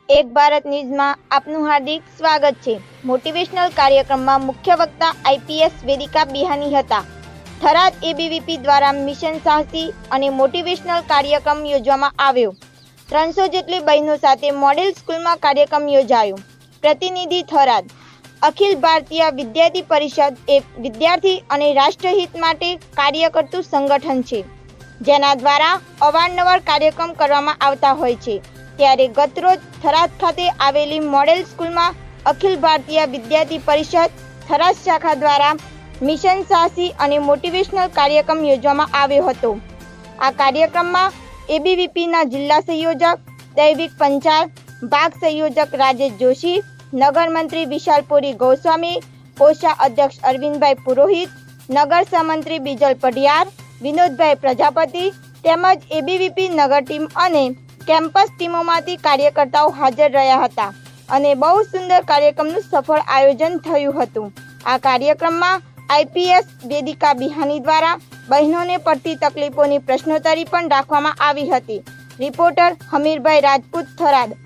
એક ભારત ન્યૂઝમાં આપનું હાર્દિક સ્વાગત છે। મોટિવેશનલ કાર્યક્રમમાં મુખ્ય વક્તા આઈપીએસ વેદિકા બિહાની હતા। થરાદ એબીવીપી દ્વારા મિશન સાહસી અને મોટિવેશનલ કાર્યક્રમ યોજવામાં આવ્યો। 300 જેટલી બહેનો સાથે મોડેલ સ્કૂલમાં કાર્યક્રમ યોજાયો। પ્રતિનિધિ થરાદ। અખિલ ભારતીય વિદ્યાર્થી પરિષદ એ વિદ્યાર્થી અને રાષ્ટ્રહિત માટે કાર્ય કરતું સંગઠન છે, જેના દ્વારા અવારનવાર કાર્યક્રમ કરવામાં આવતા હોય છે। ત્યારે ગતરોજ થરાદ ખાતે આવેલી મોડેલ સ્કૂલમાં અખિલ ભારતીય વિદ્યાર્થી પરિષદ થરાદ શાખા દ્વારા મિશન સાહસી અને મોટિવેશનલ કાર્યક્રમ યોજવામાં આવ્યો હતો। આ કાર્યક્રમમાં એબીવીપીના જિલ્લા સંયોજક દૈવિક પંચાલ, ભાગ સંયોજક રાજેશ જોશી, નગર મંત્રી વિશાલપુરી ગોસ્વામી, કોષા અધ્યક્ષ અરવિંદભાઈ પુરોહિત, નગર સહમંત્રી બીજલ પઢિયાર, વિનોદભાઈ પ્રજાપતિ તેમજ એબીવીપી નગર ટીમ અને કેમ્પસ ટીમોમાંથી કાર્યકર્તાઓ હાજર રહ્યા હતા અને બહુ સુંદર કાર્યક્રમનું સફળ આયોજન થયું હતું। આ કાર્યક્રમમાં આઈપીએસ વેદિકા બિહાની દ્વારા બહેનોને પડતી તકલીફોની પ્રશ્નોત્તરી પણ રાખવામાં આવી હતી। રિપોર્ટર હમીરભાઈ રાજપૂત, થરાદ।